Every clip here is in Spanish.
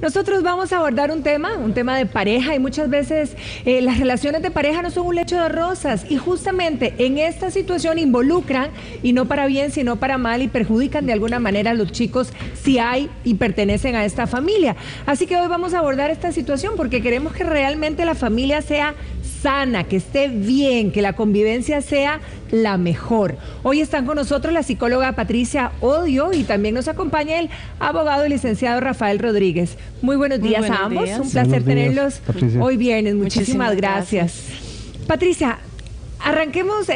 Nosotros vamos a abordar un tema de pareja y muchas veces las relaciones de pareja no son un lecho de rosas y justamente en esta situación involucran y no para bien sino para mal y perjudican de alguna manera a los chicos si hay y pertenecen a esta familia. Así que hoy vamos a abordar esta situación porque queremos que realmente la familia sea sana, que esté bien, que la convivencia sea la mejor. Hoy están con nosotros la psicóloga Patricia Odio y también nos acompaña el abogado y licenciado Rafael Rodríguez. Muy buenos días a ambos, un placer tenerlos hoy viernes. Muchísimas gracias. Patricia, arranquemos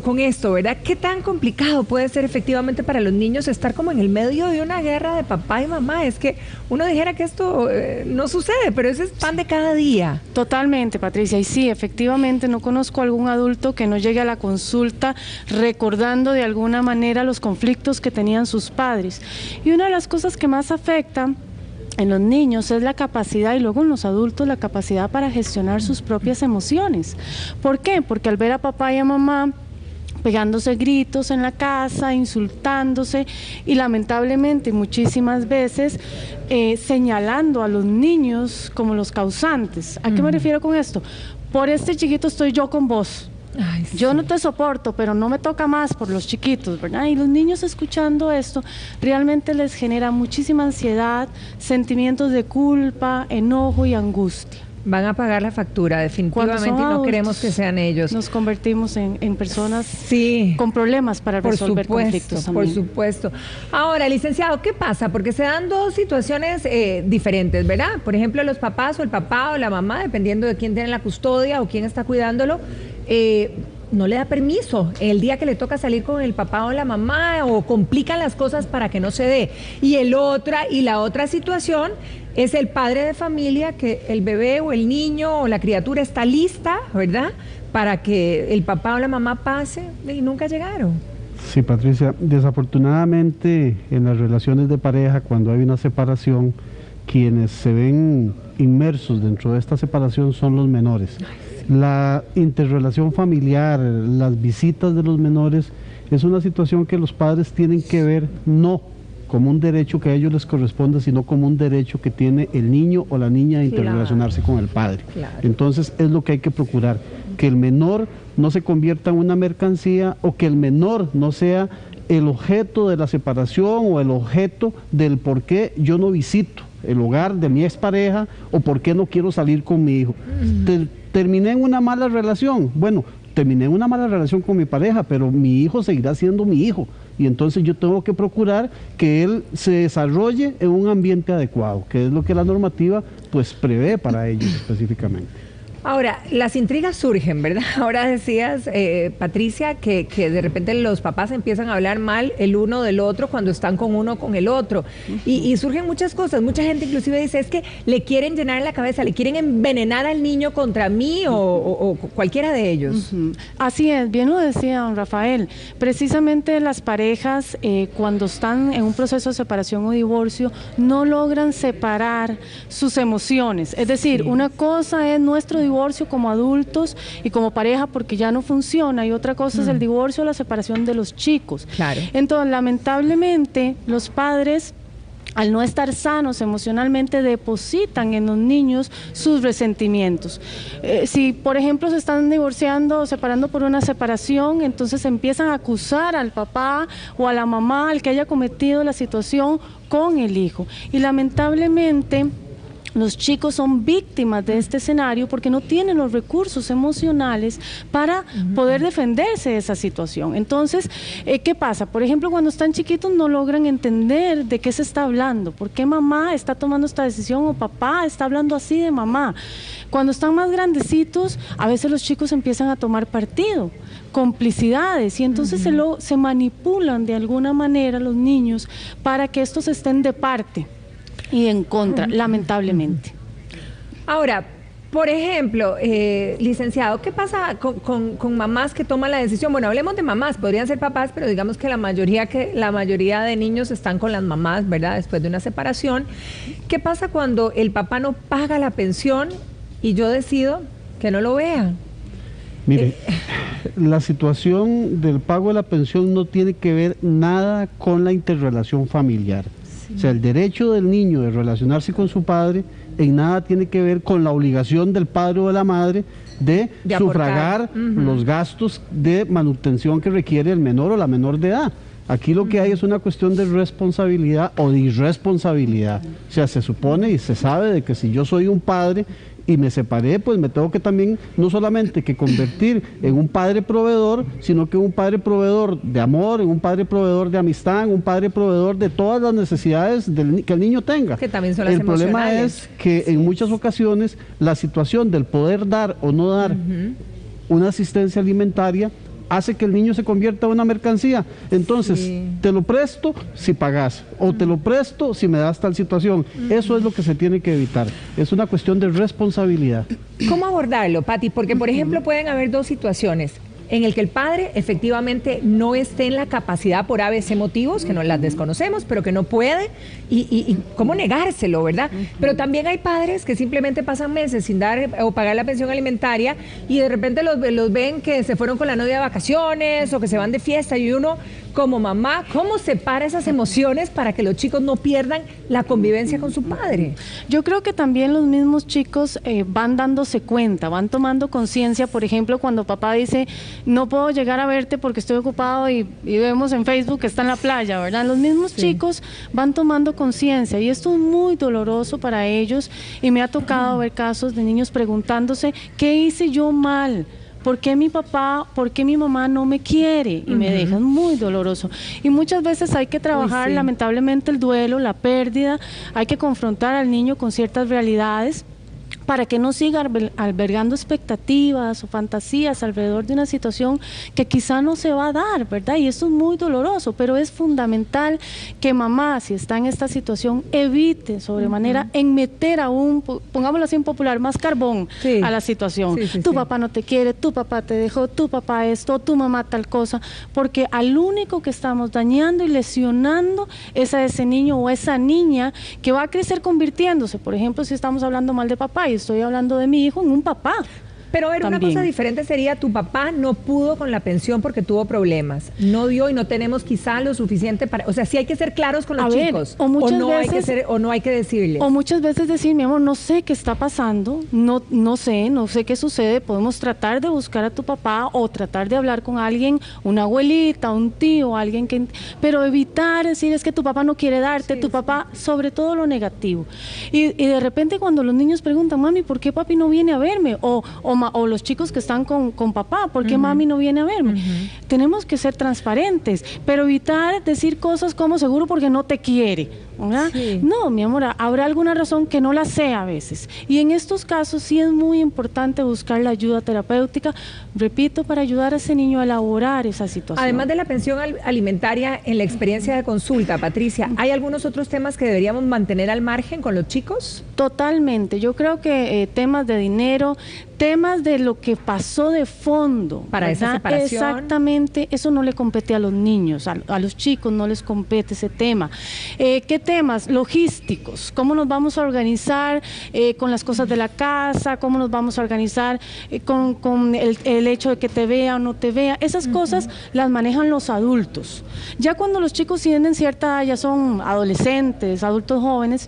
con esto, ¿verdad? ¿Qué tan complicado puede ser efectivamente para los niños estar como en el medio de una guerra de papá y mamá? Es que uno dijera que esto no sucede, pero ese es pan de cada día. Totalmente, Patricia, y sí, efectivamente no conozco algún adulto que no llegue a la consulta recordando de alguna manera los conflictos que tenían sus padres. Y una de las cosas que más afecta en los niños es la capacidad, y luego en los adultos, la capacidad para gestionar sus propias emociones. ¿Por qué? Porque al ver a papá y a mamá pegándose gritos en la casa, insultándose y lamentablemente muchísimas veces señalando a los niños como los causantes. ¿A qué me refiero con esto? Por este chiquito estoy yo con vos. Ay, sí. Yo no te soporto, pero no me toca más por los chiquitos, ¿verdad? Y los niños escuchando esto realmente les genera muchísima ansiedad, sentimientos de culpa, enojo y angustia. Van a pagar la factura, definitivamente, y no adultos, queremos que sean ellos. Nos convertimos en personas con problemas para resolver conflictos también. Por supuesto. Ahora, licenciado, ¿qué pasa? Porque se dan dos situaciones diferentes, ¿verdad? Por ejemplo, los papás o el papá o la mamá, dependiendo de quién tiene la custodia o quién está cuidándolo, no le da permiso el día que le toca salir con el papá o la mamá o complican las cosas para que no se dé. Y la otra situación es el padre de familia que el bebé o el niño o la criatura está lista, ¿verdad? Para que el papá o la mamá pase y nunca llegaron. Sí, Patricia, desafortunadamente en las relaciones de pareja, cuando hay una separación, quienes se ven inmersos dentro de esta separación son los menores. La interrelación familiar, las visitas de los menores, es una situación que los padres tienen que ver no como un derecho que a ellos les corresponde, sino como un derecho que tiene el niño o la niña de interrelacionarse con el padre. Entonces es lo que hay que procurar, que el menor no se convierta en una mercancía o que el menor no sea el objeto de la separación o el objeto del por qué yo no visito el hogar de mi expareja o por qué no quiero salir con mi hijo. Terminé en una mala relación. Bueno, terminé en una mala relación con mi pareja, pero mi hijo seguirá siendo mi hijo. Y entonces yo tengo que procurar que él se desarrolle en un ambiente adecuado, que es lo que la normativa pues prevé para ellos específicamente. Ahora, las intrigas surgen, ¿verdad? Ahora decías, Patricia, que de repente los papás empiezan a hablar mal el uno del otro cuando están con uno con el otro. Y surgen muchas cosas. Mucha gente inclusive dice, es que le quieren llenar la cabeza, le quieren envenenar al niño contra mí o cualquiera de ellos. Así es, bien lo decía don Rafael. Precisamente las parejas, cuando están en un proceso de separación o divorcio, no logran separar sus emociones. Es decir, una cosa es nuestro divorcio como adultos y como pareja porque ya no funciona y otra cosa es el divorcio o la separación de los chicos. Claro. Entonces, lamentablemente, los padres, al no estar sanos emocionalmente, depositan en los niños sus resentimientos. Si, por ejemplo, se están divorciando o separando por una separación, entonces empiezan a acusar al papá o a la mamá, al que haya cometido la situación, con el hijo. Y lamentablemente los chicos son víctimas de este escenario porque no tienen los recursos emocionales para poder defenderse de esa situación. Entonces, ¿qué pasa? Por ejemplo, cuando están chiquitos no logran entender de qué se está hablando, por qué mamá está tomando esta decisión o papá está hablando así de mamá. Cuando están más grandecitos, a veces los chicos empiezan a tomar partido, complicidades, y entonces se manipulan de alguna manera los niños para que estos estén de parte y en contra, lamentablemente. Ahora, por ejemplo, licenciado, ¿qué pasa con mamás que toman la decisión? Bueno, hablemos de mamás, podrían ser papás, pero digamos que la mayoría de niños están con las mamás, ¿verdad? Después de una separación. ¿Qué pasa cuando el papá no paga la pensión y yo decido que no lo vea? Mire, la situación del pago de la pensión no tiene que ver nada con la interrelación familiar. O sea, el derecho del niño de relacionarse con su padre en nada tiene que ver con la obligación del padre o de la madre de sufragar los gastos de manutención que requiere el menor o la menor de edad. Aquí lo que hay es una cuestión de responsabilidad o de irresponsabilidad. O sea, se supone y se sabe de que si yo soy un padre y me separé, pues me tengo que también, no solamente que convertir en un padre proveedor, sino que un padre proveedor de amor, en un padre proveedor de amistad, en un padre proveedor de todas las necesidades que el niño tenga. Que también son las El problema emocionales. es que en muchas ocasiones la situación del poder dar o no dar una asistencia alimentaria hace que el niño se convierta en una mercancía. Entonces, te lo presto si pagas, o te lo presto si me das tal situación. Eso es lo que se tiene que evitar. Es una cuestión de responsabilidad. ¿Cómo abordarlo, Pati? Porque, por ejemplo, pueden haber dos situaciones en el que el padre efectivamente no esté en la capacidad por ABC motivos, que no las desconocemos, pero que no puede, y cómo negárselo, ¿verdad? Pero también hay padres que simplemente pasan meses sin dar o pagar la pensión alimentaria y de repente los ven que se fueron con la novia de vacaciones o que se van de fiesta, y uno como mamá, ¿cómo separa esas emociones para que los chicos no pierdan la convivencia con su padre? Yo creo que también los mismos chicos van dándose cuenta, van tomando conciencia. Por ejemplo, cuando papá dice, no puedo llegar a verte porque estoy ocupado y vemos en Facebook que está en la playa, ¿verdad? Los mismos chicos van tomando conciencia y esto es muy doloroso para ellos, y me ha tocado ver casos de niños preguntándose, ¿qué hice yo mal? ¿Por qué mi papá, por qué mi mamá no me quiere y me deja? Es muy doloroso. Y muchas veces hay que trabajar lamentablemente el duelo, la pérdida, hay que confrontar al niño con ciertas realidades para que no siga albergando expectativas o fantasías alrededor de una situación que quizá no se va a dar, ¿verdad? Y esto es muy doloroso, pero es fundamental que mamá, si está en esta situación, evite sobremanera en meter aún, pongámoslo así en popular, más carbón a la situación. Tu papá no te quiere, tu papá te dejó, tu papá esto, tu mamá tal cosa, porque al único que estamos dañando y lesionando es a ese niño o esa niña que va a crecer convirtiéndose, por ejemplo, si estamos hablando mal de papá y estoy hablando de mi hijo, en un papá. Pero a ver, una cosa diferente sería, tu papá no pudo con la pensión porque tuvo problemas, no dio y no tenemos quizá lo suficiente para, o sea, sí hay que ser claros con los chicos, o no hay que decirles. O muchas veces decir, mi amor, no sé qué está pasando, no sé qué sucede, podemos tratar de buscar a tu papá o tratar de hablar con alguien, una abuelita, un tío, alguien que, pero evitar decir, es que tu papá no quiere darte, tu papá, sobre todo lo negativo. Y de repente cuando los niños preguntan, mami, ¿por qué papi no viene a verme? O los chicos que están con papá, ¿por qué mami no viene a verme? Tenemos que ser transparentes, pero evitar decir cosas como seguro porque no te quiere, ¿verdad? No, mi amor, habrá alguna razón que no la sé a veces. Y en estos casos sí es muy importante buscar la ayuda terapéutica, repito, para ayudar a ese niño a elaborar esa situación. Además de la pensión alimentaria, en la experiencia de consulta, Patricia, ¿hay algunos otros temas que deberíamos mantener al margen con los chicos? Totalmente, yo creo que temas de dinero, temas de lo que pasó de fondo para esa separación. Exactamente, eso no le compete a los niños, a los chicos no les compete ese tema. ¿Qué temas? Logísticos, ¿cómo nos vamos a organizar con las cosas de la casa? ¿Cómo nos vamos a organizar con el hecho de que te vea o no te vea? Esas cosas las manejan los adultos. Ya cuando los chicos tienen cierta edad, ya son adolescentes, adultos jóvenes,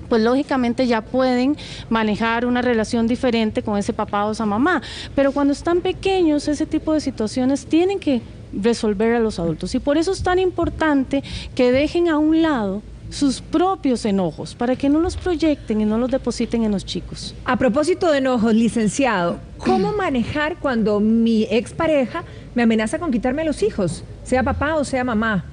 pues lógicamente ya pueden manejar una relación diferente con ese papá o esa mamá, pero cuando están pequeños ese tipo de situaciones tienen que resolver a los adultos, y por eso es tan importante que dejen a un lado sus propios enojos, para que no los proyecten y no los depositen en los chicos. A propósito de enojos, licenciado, ¿cómo manejar cuando mi expareja me amenaza con quitarme a los hijos, sea papá o sea mamá?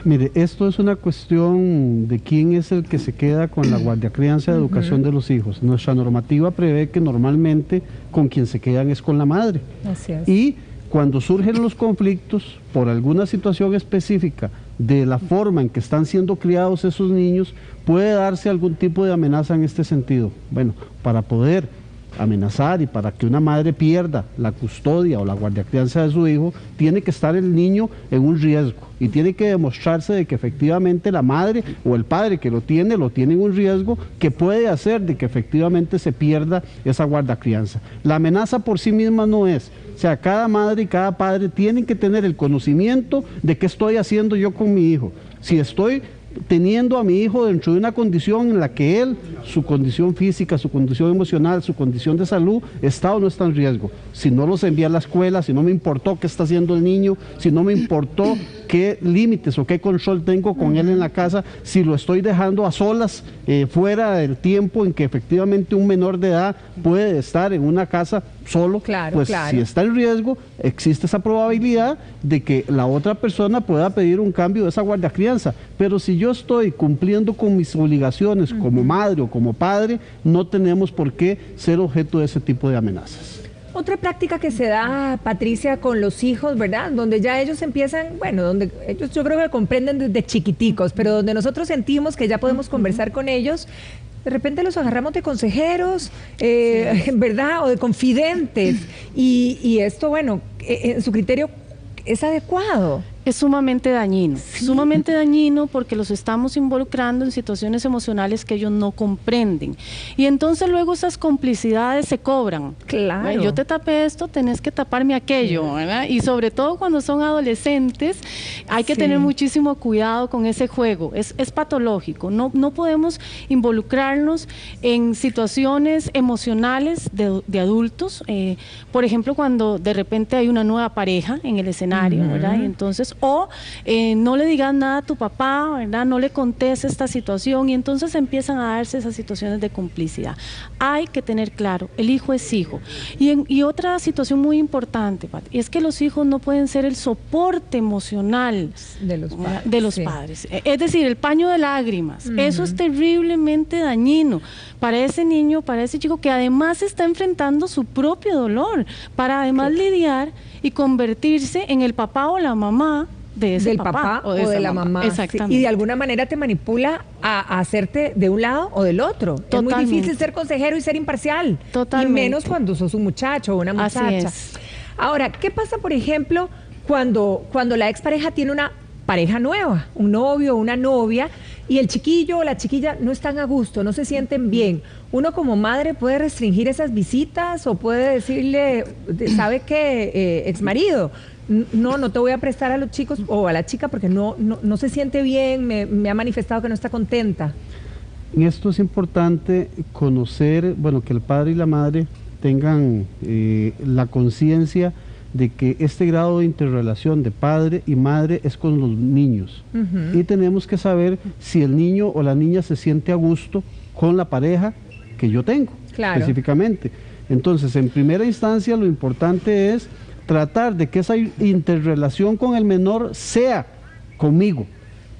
Mire, esto es una cuestión de quién es el que se queda con la guardiacrianza de educación de los hijos. Nuestra normativa prevé que normalmente con quien se quedan es con la madre. Así es. Y cuando surgen los conflictos por alguna situación específica de la forma en que están siendo criados esos niños, puede darse algún tipo de amenaza en este sentido. Bueno, para poder amenazar y para que una madre pierda la custodia o la guardiacrianza de su hijo, tiene que estar el niño en un riesgo y tiene que demostrarse de que efectivamente la madre o el padre que lo tiene en un riesgo que puede hacer de que efectivamente se pierda esa guardacrianza. La amenaza por sí misma no es, o sea, cada madre y cada padre tienen que tener el conocimiento de qué estoy haciendo yo con mi hijo. Si estoy teniendo a mi hijo dentro de una condición en la que él, su condición física, su condición emocional, su condición de salud, está o no está en riesgo. Si no los envié a la escuela, si no me importó qué está haciendo el niño, si no me importó qué límites o qué control tengo con él en la casa, si lo estoy dejando a solas, fuera del tiempo en que efectivamente un menor de edad puede estar en una casa solo, pues si está en riesgo, existe esa probabilidad de que la otra persona pueda pedir un cambio de esa guardacrianza. Pero si yo estoy cumpliendo con mis obligaciones como madre o como padre, no tenemos por qué ser objeto de ese tipo de amenazas. Otra práctica que se da, Patricia, con los hijos, ¿verdad? Donde ya ellos empiezan, bueno, donde ellos yo creo que comprenden desde chiquiticos, pero donde nosotros sentimos que ya podemos conversar con ellos, de repente los agarramos de consejeros, ¿verdad? O de confidentes. Y esto, bueno, en su criterio, ¿es adecuado? Es sumamente dañino porque los estamos involucrando en situaciones emocionales que ellos no comprenden. Y entonces luego esas complicidades se cobran. Claro. Yo te tapé esto, tenés que taparme aquello, ¿verdad? Y sobre todo cuando son adolescentes, hay que tener muchísimo cuidado con ese juego. Es patológico. No podemos involucrarnos en situaciones emocionales de adultos. Por ejemplo, cuando de repente hay una nueva pareja en el escenario, ¿verdad? Y entonces no le digas nada a tu papá, ¿verdad? No le contes esta situación y entonces empiezan a darse esas situaciones de complicidad. Hay que tener claro, el hijo es hijo. Y otra situación muy importante, Pat, es que los hijos no pueden ser el soporte emocional de los padres. Es decir, el paño de lágrimas. Eso es terriblemente dañino para ese niño, para ese chico que además está enfrentando su propio dolor, para además lidiar y convertirse en el papá o la mamá de ese papá o de la mamá. Exactamente. Y de alguna manera te manipula a hacerte de un lado o del otro. Totalmente. Es muy difícil ser consejero y ser imparcial. Totalmente. Y menos cuando sos un muchacho o una muchacha. Así es. Ahora, ¿qué pasa, por ejemplo, cuando la expareja tiene una pareja nueva, un novio o una novia, y el chiquillo o la chiquilla no están a gusto, no se sienten bien? Uno como madre puede restringir esas visitas o puede decirle, ¿sabe qué, exmarido? No te voy a prestar a los chicos o a la chica porque no se siente bien, me ha manifestado que no está contenta. En esto es importante conocer, bueno, que el padre y la madre tengan la conciencia de que este grado de interrelación de padre y madre es con los niños. Y tenemos que saber si el niño o la niña se siente a gusto con la pareja que yo tengo, específicamente. Entonces, en primera instancia, lo importante es tratar de que esa interrelación con el menor sea conmigo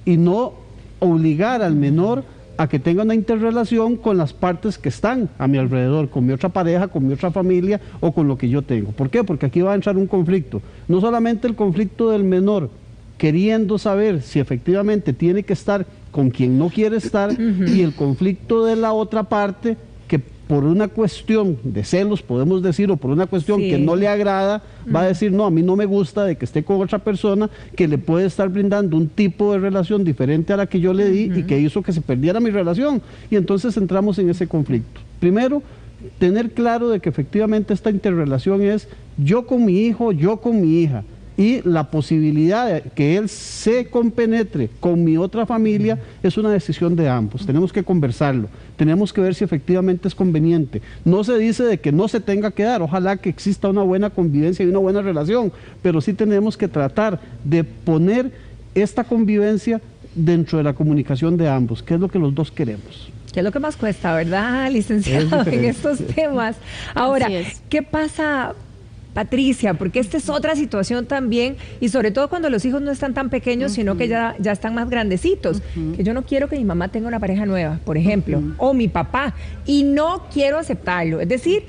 y no obligar al menor a que tenga una interrelación con las partes que están a mi alrededor, con mi otra pareja, con mi otra familia o con lo que yo tengo. ¿Por qué? Porque aquí va a entrar un conflicto. No solamente el conflicto del menor queriendo saber si efectivamente tiene que estar con quien no quiere estar y el conflicto de la otra parte que por una cuestión de celos, podemos decir, o por una cuestión que no le agrada, va a decir, no, a mí no me gusta de que esté con otra persona que le puede estar brindando un tipo de relación diferente a la que yo le di y que hizo que se perdiera mi relación. Y entonces entramos en ese conflicto. Primero, tener claro de que efectivamente esta interrelación es yo con mi hijo, yo con mi hija. Y la posibilidad de que él se compenetre con mi otra familia es una decisión de ambos. Tenemos que conversarlo, tenemos que ver si efectivamente es conveniente. No se dice de que no se tenga que dar, ojalá que exista una buena convivencia y una buena relación, pero sí tenemos que tratar de poner esta convivencia dentro de la comunicación de ambos, que es lo que los dos queremos. ¿Qué es lo que más cuesta, verdad, licenciado, en estos temas? Ahora, ¿qué pasa, Patricia? Porque esta es otra situación también, y sobre todo cuando los hijos no están tan pequeños, sino que ya están más grandecitos. Que yo no quiero que mi mamá tenga una pareja nueva, por ejemplo, o mi papá, y no quiero aceptarlo. Es decir,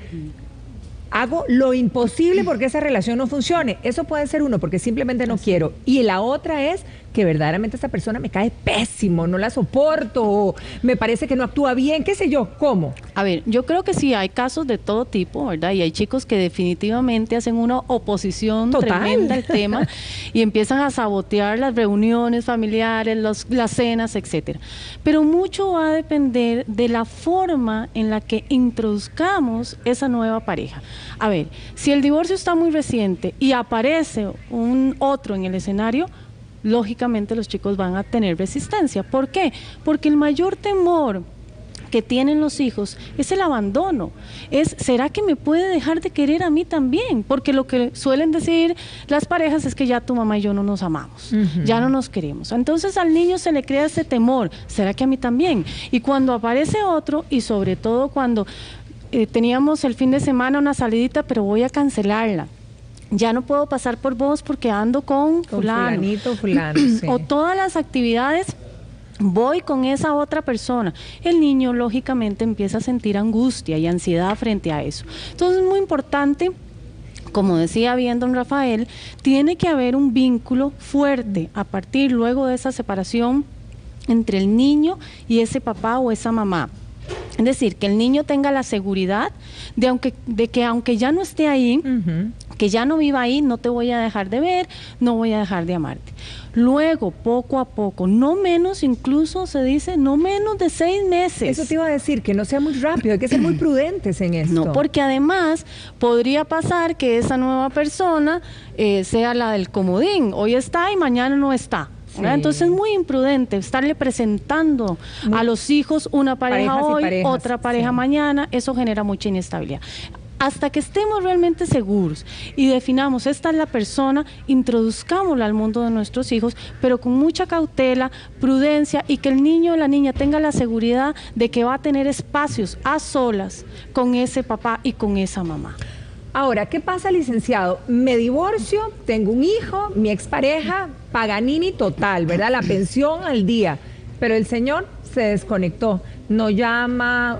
hago lo imposible porque esa relación no funcione. Eso puede ser uno, porque simplemente no quiero. Y la otra es que verdaderamente esta persona me cae pésimo, no la soporto, o me parece que no actúa bien, qué sé yo, ¿cómo? A ver, yo creo que sí, hay casos de todo tipo, ¿verdad? Y hay chicos que definitivamente hacen una oposición tremenda al tema y empiezan a sabotear las reuniones familiares, las cenas, etcétera. Pero mucho va a depender de la forma en la que introduzcamos esa nueva pareja. A ver, si el divorcio está muy reciente y aparece un otro en el escenario, lógicamente los chicos van a tener resistencia. ¿Por qué? Porque el mayor temor que tienen los hijos es el abandono, ¿será que me puede dejar de querer a mí también? Porque lo que suelen decir las parejas es que ya tu mamá y yo no nos amamos, ya no nos queremos. Entonces al niño se le crea ese temor, ¿será que a mí también? Y cuando aparece otro, y sobre todo cuando teníamos el fin de semana una salidita, pero voy a cancelarla, ya no puedo pasar por vos porque ando con fulano, fulano, sí. O todas las actividades voy con esa otra persona. El niño lógicamente empieza a sentir angustia y ansiedad frente a eso. Entonces es muy importante, como decía bien don Rafael, tiene que haber un vínculo fuerte a partir luego de esa separación entre el niño y ese papá o esa mamá. Es decir, que el niño tenga la seguridad de que aunque ya no esté ahí, que ya no viva ahí, no te voy a dejar de ver, no voy a dejar de amarte. Luego, poco a poco, no menos, incluso se dice, no menos de 6 meses. Eso te iba a decir, que no sea muy rápido, hay que ser muy prudentes en esto. No, porque además podría pasar que esa nueva persona sea la del comodín, hoy está y mañana no está. Sí. Entonces es muy imprudente estarle presentando a los hijos una pareja hoy, otra pareja mañana, eso genera mucha inestabilidad. Hasta que estemos realmente seguros y definamos, esta es la persona, introduzcámosla al mundo de nuestros hijos, pero con mucha cautela, prudencia, y que el niño o la niña tenga la seguridad de que va a tener espacios a solas con ese papá y con esa mamá. Ahora, ¿qué pasa, licenciado? Me divorcio, tengo un hijo, mi expareja, Paganini total, ¿verdad? La pensión al día, pero el señor se desconectó, no llama,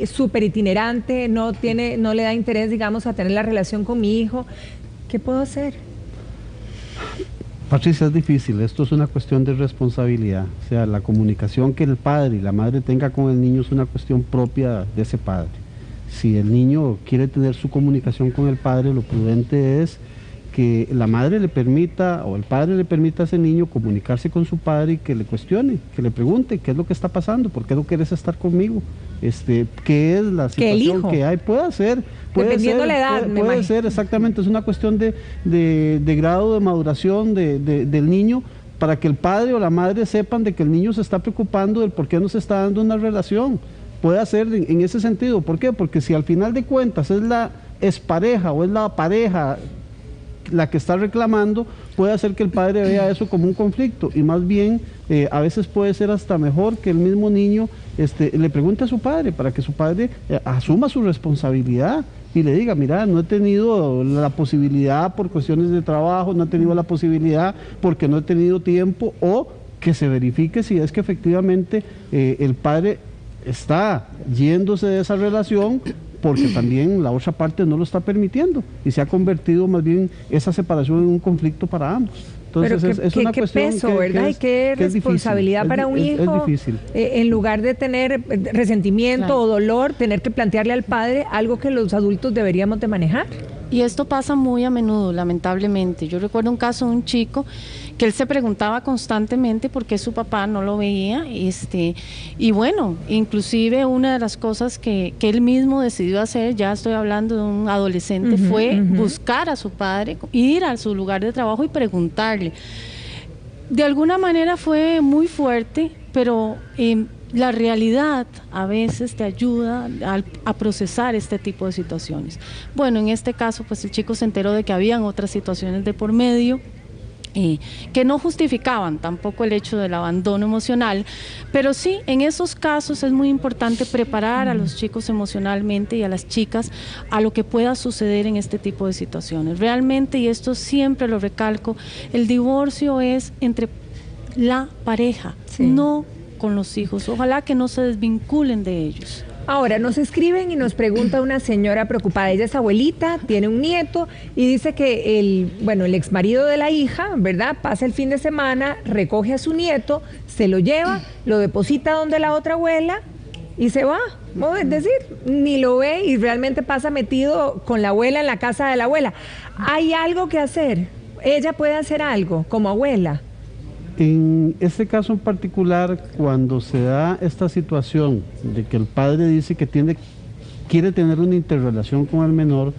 súper itinerante, no le da interés, digamos, a tener la relación con mi hijo. ¿Qué puedo hacer? Patricia, es difícil, esto es una cuestión de responsabilidad, o sea, la comunicación que el padre y la madre tenga con el niño es una cuestión propia de ese padre. Si el niño quiere tener su comunicación con el padre, lo prudente es que la madre le permita o el padre le permita a ese niño comunicarse con su padre y que le cuestione, que le pregunte qué es lo que está pasando, por qué no quieres estar conmigo, qué es la situación que hay, puede ser la edad, puede ser, exactamente, es una cuestión de grado de maduración del niño, para que el padre o la madre sepan de que el niño se está preocupando del por qué no se está dando una relación. Puede ser en ese sentido. ¿Por qué? Porque si al final de cuentas es la expareja o es la pareja la que está reclamando, puede hacer que el padre vea eso como un conflicto, y más bien a veces puede ser hasta mejor que el mismo niño le pregunte a su padre, para que su padre asuma su responsabilidad y le diga, mira, no he tenido la posibilidad por cuestiones de trabajo, no he tenido la posibilidad porque no he tenido tiempo, o que se verifique si es que efectivamente el padre está yéndose de esa relación porque también la otra parte no lo está permitiendo y se ha convertido más bien esa separación en un conflicto para ambos. Entonces es una cuestión peso, ¿verdad? Y qué responsabilidad para un hijo, es difícil. En lugar de tener resentimiento o dolor, tener que plantearle al padre algo que los adultos deberíamos de manejar. Y esto pasa muy a menudo, lamentablemente. Yo recuerdo un caso de un chico que él se preguntaba constantemente por qué su papá no lo veía, y bueno, inclusive una de las cosas que él mismo decidió hacer, ya estoy hablando de un adolescente, fue buscar a su padre, ir a su lugar de trabajo y preguntarle. De alguna manera fue muy fuerte, pero la realidad a veces te ayuda a procesar este tipo de situaciones. Bueno, en este caso, pues el chico se enteró de que habían otras situaciones de por medio, que no justificaban tampoco el hecho del abandono emocional, pero sí, en esos casos es muy importante preparar a los chicos emocionalmente y a las chicas a lo que pueda suceder en este tipo de situaciones. Realmente, y esto siempre lo recalco, el divorcio es entre la pareja, no con los hijos. Ojalá que no se desvinculen de ellos. Ahora, nos escriben y nos pregunta una señora preocupada. Ella es abuelita, tiene un nieto y dice que el exmarido de la hija, ¿verdad?, pasa el fin de semana, recoge a su nieto, se lo lleva, lo deposita donde la otra abuela y se va. Es decir, ni lo ve y realmente pasa metido con la abuela en la casa de la abuela. ¿Hay algo que hacer? ¿Ella puede hacer algo como abuela? En este caso en particular, cuando se da esta situación de que el padre dice que quiere tener una interrelación con el menor,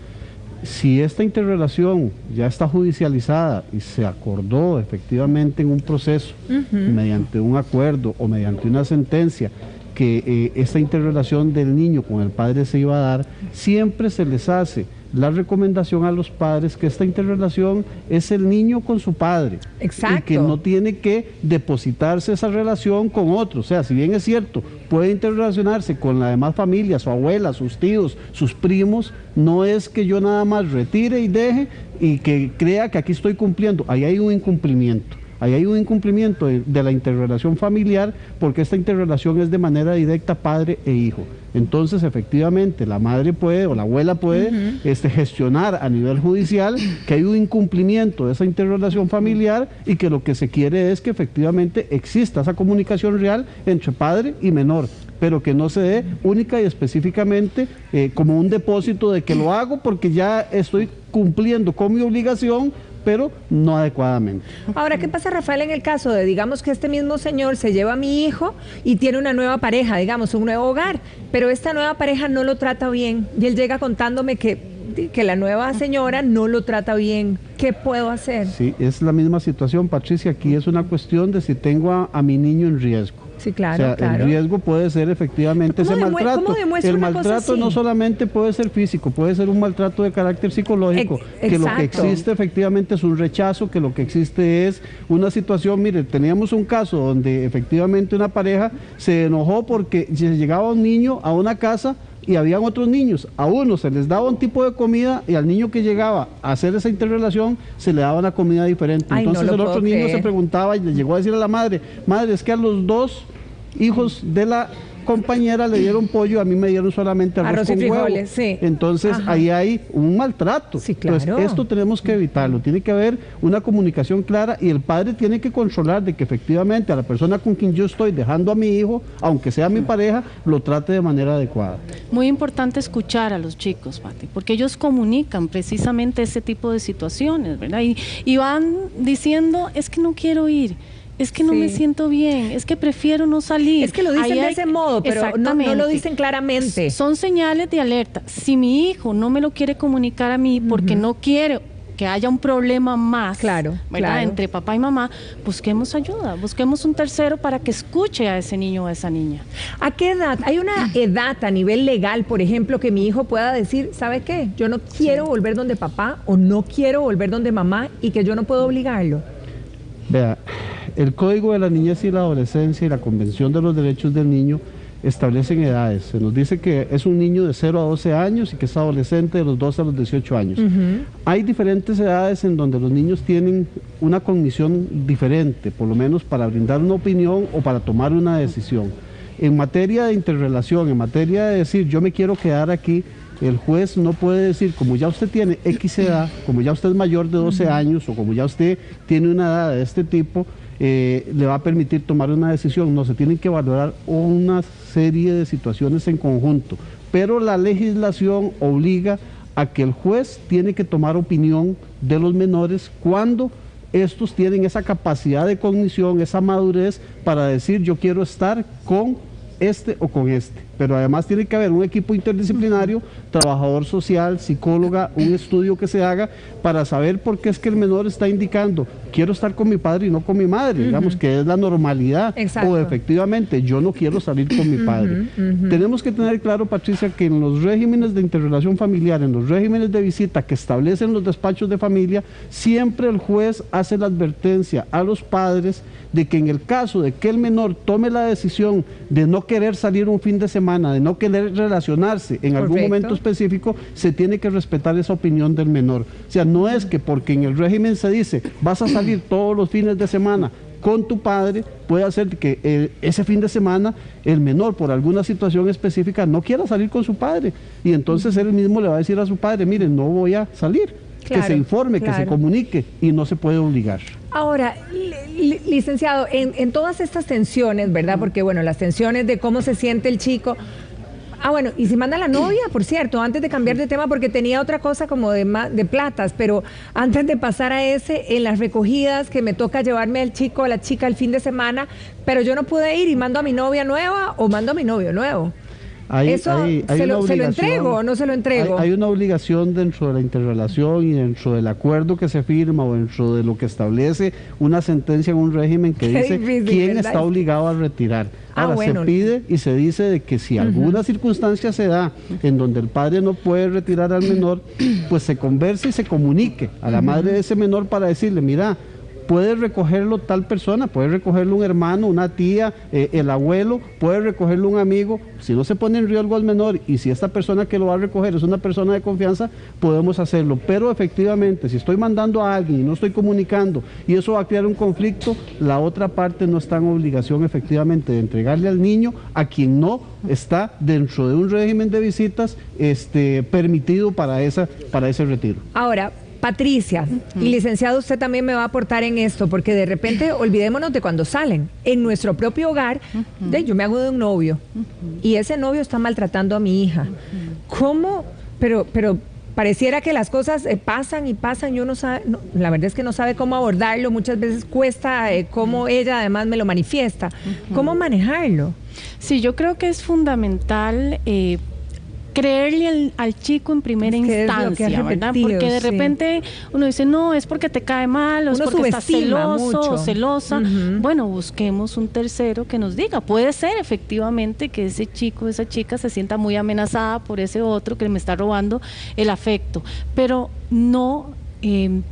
Si esta interrelación ya está judicializada y se acordó efectivamente en un proceso, mediante un acuerdo o mediante una sentencia, que esta interrelación del niño con el padre se iba a dar, siempre se les hace la recomendación a los padres que esta interrelación es el niño con su padre. Exacto. Y que no tiene que depositarse esa relación con otro. O sea, si bien es cierto, puede interrelacionarse con la demás familia, su abuela, sus tíos, sus primos, no es que yo nada más retire y deje y que crea que aquí estoy cumpliendo. Ahí hay un incumplimiento. Ahí hay un incumplimiento de la interrelación familiar, porque esta interrelación es de manera directa padre e hijo. Entonces, efectivamente, la madre puede o la abuela puede gestionar a nivel judicial que hay un incumplimiento de esa interrelación familiar y que lo que se quiere es que efectivamente exista esa comunicación real entre padre y menor, pero que no se dé única y específicamente como un depósito de que lo hago porque ya estoy cumpliendo con mi obligación, pero no adecuadamente. Ahora, ¿qué pasa, Rafael, en el caso de, digamos, que este mismo señor se lleva a mi hijo y tiene una nueva pareja, digamos, un nuevo hogar, pero esta nueva pareja no lo trata bien y él llega contándome que la nueva señora no lo trata bien? ¿Qué puedo hacer? Sí, es la misma situación, Patricia. Aquí es una cuestión de si tengo a mi niño en riesgo. Sí, claro, o sea, claro. El riesgo puede ser efectivamente ese maltrato. ¿Cómo demuestra el una cosa maltrato así? no solamente puede ser físico, puede ser un maltrato de carácter psicológico, que lo que existe efectivamente es un rechazo, que lo que existe es una situación. Mire, teníamos un caso donde efectivamente una pareja se enojó porque llegaba un niño a una casa y habían otros niños. A uno se les daba un tipo de comida y al niño que llegaba a hacer esa interrelación se le daba una comida diferente. Ay, entonces no el otro niño se preguntaba y le llegó a decir a la madre, es que a los dos hijos de la compañera le dieron pollo, a mí me dieron solamente arroz con frijoles, huevo. Sí. Entonces ahí hay un maltrato. Sí, claro. Entonces esto tenemos que evitarlo, tiene que haber una comunicación clara y el padre tiene que controlar de que efectivamente a la persona con quien yo estoy dejando a mi hijo, aunque sea mi pareja, lo trate de manera adecuada. Muy importante escuchar a los chicos, Pati, porque ellos comunican precisamente ese tipo de situaciones, ¿verdad? Y van diciendo, es que no quiero ir, es que no me siento bien, es que prefiero no salir. Es que lo dicen de ese modo, pero no lo dicen claramente. Son señales de alerta. Si mi hijo no me lo quiere comunicar a mí porque no quiere que haya un problema más, claro, entre papá y mamá, busquemos ayuda, busquemos un tercero para que escuche a ese niño o a esa niña. ¿A qué edad? ¿Hay una edad a nivel legal, por ejemplo, que mi hijo pueda decir, ¿sabe qué? Yo no quiero volver donde papá o no quiero volver donde mamá y que yo no puedo obligarlo? Vea, el Código de la Niñez y la Adolescencia y la Convención de los Derechos del Niño establecen edades. Se nos dice que es un niño de 0 a 12 años y que es adolescente de los 12 a los 18 años. Hay diferentes edades en donde los niños tienen una cognición diferente, por lo menos para brindar una opinión o para tomar una decisión. En materia de interrelación, en materia de decir yo me quiero quedar aquí, el juez no puede decir, como ya usted tiene X edad, como ya usted es mayor de 12 años o como ya usted tiene una edad de este tipo, le va a permitir tomar una decisión. No, se tienen que valorar una serie de situaciones en conjunto, pero la legislación obliga a que el juez tiene que tomar opinión de los menores cuando estos tienen esa capacidad de cognición, esa madurez para decir yo quiero estar con este o con este. Pero además tiene que haber un equipo interdisciplinario, trabajador social, psicóloga, un estudio que se haga para saber por qué es que el menor está indicando quiero estar con mi padre y no con mi madre, digamos que es la normalidad. Exacto. O efectivamente yo no quiero salir con mi padre. Tenemos que tener claro, Patricia, que en los regímenes de interrelación familiar, en los regímenes de visita que establecen los despachos de familia, siempre el juez hace la advertencia a los padres de que en el caso de que el menor tome la decisión de no querer salir un fin de semana, de no querer relacionarse en algún momento específico, se tiene que respetar esa opinión del menor. O sea, no es que porque en el régimen se dice vas a salir todos los fines de semana con tu padre, puede hacer que ese fin de semana el menor por alguna situación específica no quiera salir con su padre y entonces él mismo le va a decir a su padre, mire, no voy a salir. Claro, que se informe, que se comunique y no se puede obligar. Ahora, licenciado, en todas estas tensiones, ¿verdad? Porque bueno, las tensiones de cómo se siente el chico. Bueno, y si manda la novia, por cierto, antes de cambiar de tema, porque tenía otra cosa como de platas, pero antes de pasar a ese, en las recogidas que me toca llevarme al chico o a la chica el fin de semana, pero yo no pude ir y mando a mi novia nueva o mando a mi novio nuevo. ¿Se lo entrego o no se lo entrego? Hay una obligación dentro de la interrelación y dentro del acuerdo que se firma o dentro de lo que establece una sentencia en un régimen que dice quién está obligado a retirar. Ahora, se pide y se dice de que si alguna circunstancia se da en donde el padre no puede retirar al menor, pues se converse y se comunique a la madre de ese menor para decirle, mira, puede recogerlo tal persona, puede recogerlo un hermano, una tía, el abuelo, puede recogerlo un amigo. Si no se pone en riesgo al menor y si esta persona que lo va a recoger es una persona de confianza, podemos hacerlo. Pero efectivamente, si estoy mandando a alguien y no estoy comunicando y eso va a crear un conflicto, la otra parte no está en obligación efectivamente de entregarle al niño a quien no está dentro de un régimen de visitas permitido para ese retiro. Ahora, Patricia, y licenciado, usted también me va a aportar en esto, porque de repente olvidémonos de cuando salen. En nuestro propio hogar, yo me hago de un novio, y ese novio está maltratando a mi hija. ¿Cómo? Pero pareciera que las cosas pasan y pasan, yo no sabe, la verdad es que no sabe cómo abordarlo, muchas veces cuesta, cómo ella además me lo manifiesta. ¿Cómo manejarlo? Sí, yo creo que es fundamental creerle al chico en primera instancia, ¿verdad? Porque de repente uno dice, no, es porque te cae mal, o es porque estás celoso o celosa. Bueno, busquemos un tercero que nos diga. Puede ser efectivamente que ese chico, esa chica se sienta muy amenazada por ese otro que me está robando el afecto, pero no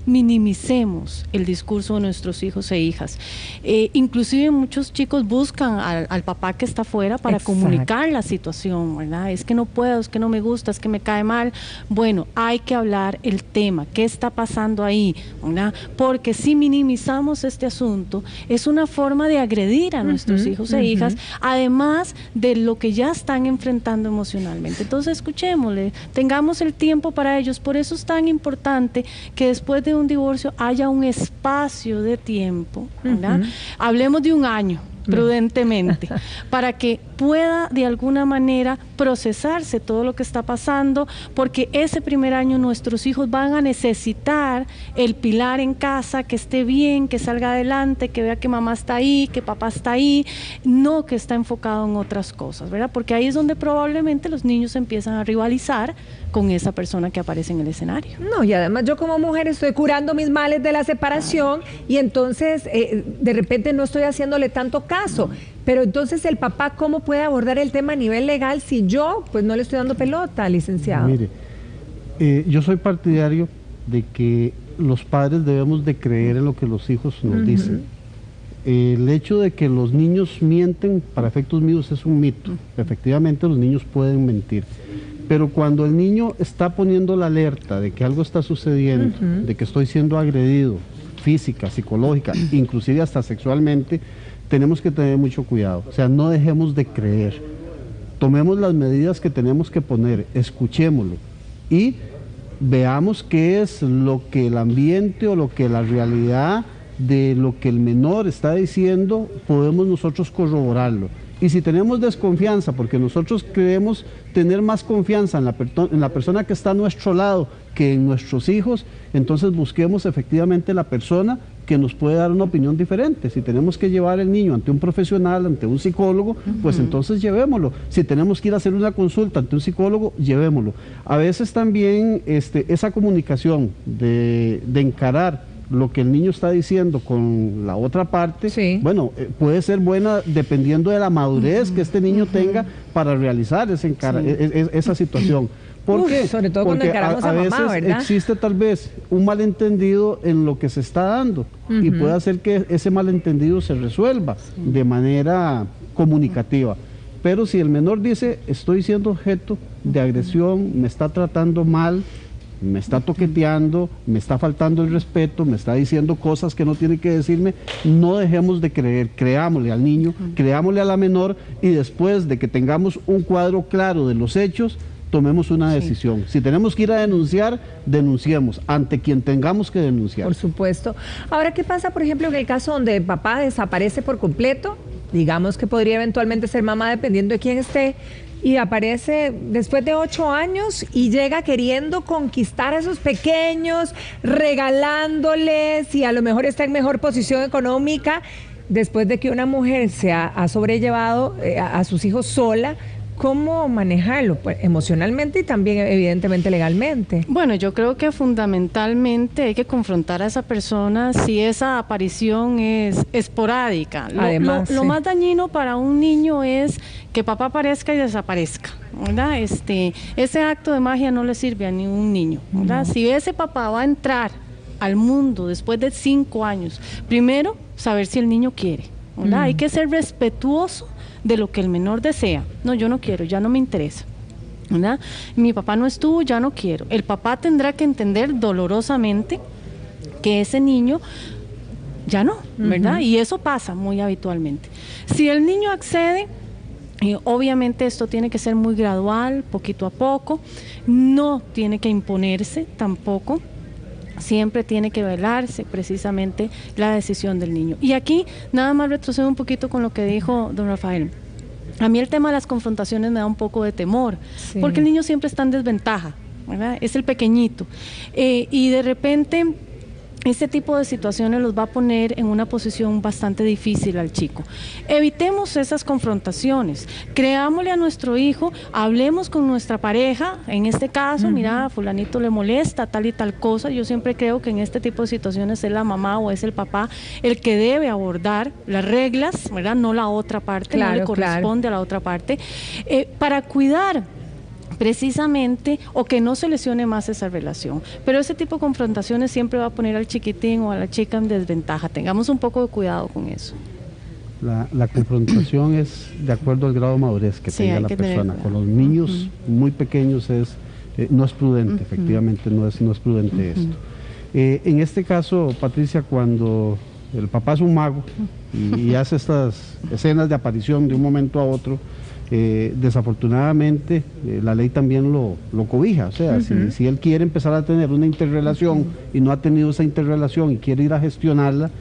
minimicemos el discurso de nuestros hijos e hijas. Inclusive muchos chicos buscan al papá que está afuera para comunicar la situación, ¿verdad? Es que no puedo, es que no me gusta, es que me cae mal. Bueno, hay que hablar el tema, ¿qué está pasando ahí? ¿Verdad? Porque si minimizamos este asunto, es una forma de agredir a nuestros hijos e hijas, además de lo que ya están enfrentando emocionalmente. Entonces, escuchémosle, tengamos el tiempo para ellos. Por eso es tan importante que después de un divorcio haya un espacio de tiempo, ¿verdad? Hablemos de un año, prudentemente, para que pueda de alguna manera procesarse todo lo que está pasando, porque ese primer año nuestros hijos van a necesitar el pilar en casa, que esté bien, que salga adelante, que vea que mamá está ahí, que papá está ahí, no que está enfocado en otras cosas, ¿verdad? Porque ahí es donde probablemente los niños empiezan a rivalizar con esa persona que aparece en el escenario. No, y además yo como mujer estoy curando mis males de la separación y entonces de repente no estoy haciéndole tanto caso. Pero entonces el papá, ¿cómo puede abordar el tema a nivel legal si yo pues no le estoy dando pelota, licenciado? Mire, yo soy partidario de que los padres debemos de creer en lo que los hijos nos dicen. El hecho de que los niños mienten para efectos míos es un mito. Efectivamente los niños pueden mentir. Pero cuando el niño está poniendo la alerta de que algo está sucediendo, de que estoy siendo agredido física, psicológica, inclusive hasta sexualmente, tenemos que tener mucho cuidado. O sea, no dejemos de creer. Tomemos las medidas que tenemos que poner, escuchémoslo y veamos qué es lo que el ambiente o lo que la realidad de lo que el menor está diciendo, podemos nosotros corroborarlo. Y si tenemos desconfianza, porque nosotros creemos tener más confianza en la persona que está a nuestro lado que en nuestros hijos, entonces busquemos efectivamente la persona que nos puede dar una opinión diferente. Si tenemos que llevar al niño ante un profesional, ante un psicólogo, pues entonces llevémoslo. Si tenemos que ir a hacer una consulta ante un psicólogo, llevémoslo. A veces también esa comunicación de encarar lo que el niño está diciendo con la otra parte, bueno, puede ser buena dependiendo de la madurez que este niño tenga para realizar esa situación. ¿Por qué? Sobre todo cuando encaramos a veces mamá, ¿verdad? Existe tal vez un malentendido en lo que se está dando y puede hacer que ese malentendido se resuelva de manera comunicativa. Pero si el menor dice, estoy siendo objeto de agresión, me está tratando mal, me está toqueteando, me está faltando el respeto, me está diciendo cosas que no tiene que decirme, no dejemos de creer, creámosle al niño, creámosle a la menor y después de que tengamos un cuadro claro de los hechos, tomemos una decisión. Si tenemos que ir a denunciar, denunciemos ante quien tengamos que denunciar. Por supuesto. Ahora, ¿qué pasa, por ejemplo, en el caso donde el papá desaparece por completo? Digamos que podría eventualmente ser mamá dependiendo de quién esté, y aparece después de 8 años y llega queriendo conquistar a esos pequeños, regalándoles, y a lo mejor está en mejor posición económica, después de que una mujer se ha sobrellevado a sus hijos sola. cómo manejarlo, pues, emocionalmente y también evidentemente legalmente. Bueno, yo creo que fundamentalmente hay que confrontar a esa persona si esa aparición es esporádica. Además, lo más dañino para un niño es que papá aparezca y desaparezca, ¿verdad? Ese acto de magia no le sirve a ningún niño, ¿verdad? Si ese papá va a entrar al mundo después de 5 años, primero, saber si el niño quiere, ¿verdad? Hay que ser respetuoso de lo que el menor desea. No, yo no quiero, ya no me interesa, ¿verdad? Mi papá no estuvo, ya no quiero. El papá tendrá que entender dolorosamente que ese niño ya no, ¿verdad? Y eso pasa muy habitualmente. Si el niño accede, obviamente esto tiene que ser muy gradual, poquito a poco, no tiene que imponerse tampoco. Siempre tiene que velarse precisamente la decisión del niño. Y aquí nada más retrocedo un poquito con lo que dijo don Rafael. A mí el tema de las confrontaciones me da un poco de temor, porque el niño siempre está en desventaja, ¿verdad? Es el pequeñito. Y de repente este tipo de situaciones los va a poner en una posición bastante difícil al chico. Evitemos esas confrontaciones, creámosle a nuestro hijo, hablemos con nuestra pareja, en este caso, mira, a fulanito le molesta tal y tal cosa. Yo siempre creo que en este tipo de situaciones es la mamá o es el papá el que debe abordar las reglas, ¿verdad? No la otra parte, no le corresponde a la otra parte, para cuidar precisamente, o que no se lesione más esa relación. Pero ese tipo de confrontaciones siempre va a poner al chiquitín o a la chica en desventaja. Tengamos un poco de cuidado con eso. La confrontación es de acuerdo al grado de madurez que tenga la persona. Con los niños muy pequeños no es prudente, efectivamente no es prudente esto. En este caso, Patricia, cuando el papá es un mago y hace estas escenas de aparición de un momento a otro, desafortunadamente la ley también lo cobija. O sea, si él quiere empezar a tener una interrelación y no ha tenido esa interrelación y quiere ir a gestionarla,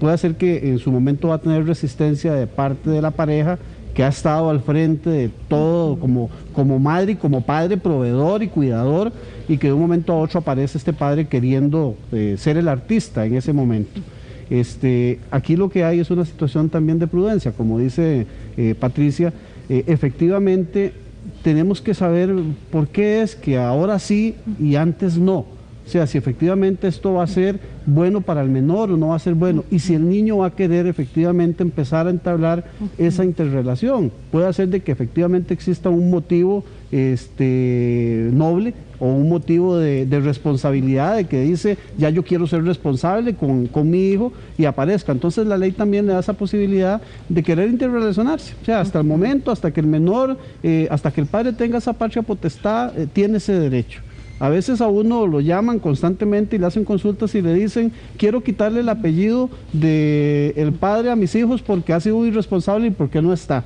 puede ser que en su momento va a tener resistencia de parte de la pareja que ha estado al frente de todo como madre y como padre, proveedor y cuidador, y que de un momento a otro aparece este padre queriendo ser el artista en ese momento. Aquí lo que hay es una situación también de prudencia, como dice Patricia. Efectivamente tenemos que saber por qué es que ahora sí y antes no. O sea, si efectivamente esto va a ser bueno para el menor o no va a ser bueno, y si el niño va a querer efectivamente empezar a entablar esa interrelación. Puede ser de que efectivamente exista un motivo noble o un motivo de responsabilidad, de que dice, ya yo quiero ser responsable con mi hijo, y aparezca. Entonces la ley también le da esa posibilidad de querer interrelacionarse. O sea, hasta el momento, hasta que el menor, hasta que el padre tenga esa patria potestad, tiene ese derecho. A veces a uno lo llaman constantemente y le hacen consultas y le dicen, quiero quitarle el apellido del padre a mis hijos porque ha sido irresponsable y porque no está.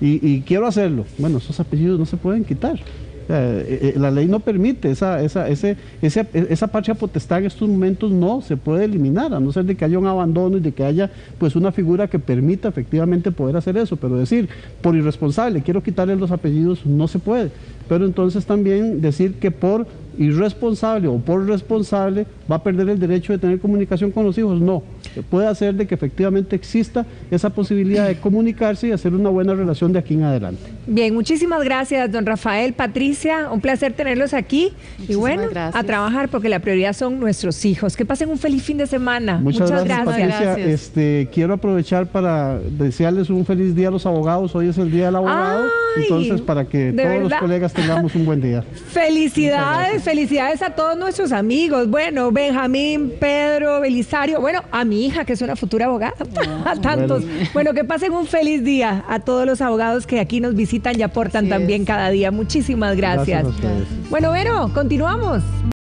Y quiero hacerlo. Bueno, esos apellidos no se pueden quitar. La ley no permite esa patria potestad en estos momentos, no se puede eliminar, a no ser de que haya un abandono y de que haya pues una figura que permita efectivamente poder hacer eso. Pero decir, por irresponsable, quiero quitarle los apellidos, no se puede. Pero entonces también decir que por irresponsable o por responsable va a perder el derecho de tener comunicación con los hijos, no. Puede hacer de que efectivamente exista esa posibilidad de comunicarse y hacer una buena relación de aquí en adelante. Bien, muchísimas gracias, don Rafael, Patricia, un placer tenerlos aquí. Muchísimas y bueno, gracias. A trabajar, porque la prioridad son nuestros hijos. Que pasen un feliz fin de semana. Muchas gracias, Patricia. Quiero aprovechar para desearles un feliz día a los abogados. Hoy es el Día del Abogado. Ay, entonces, para que todos los colegas tengamos un buen día. Felicidades, felicidades a todos nuestros amigos. Bueno, Benjamín, Pedro, Belisario, bueno, a mi hija, que es una futura abogada, a tantos. Bueno, que pasen un feliz día a todos los abogados que aquí nos visitan y aportan también cada día. Muchísimas gracias. Gracias a ustedes. Bueno, Vero, continuamos.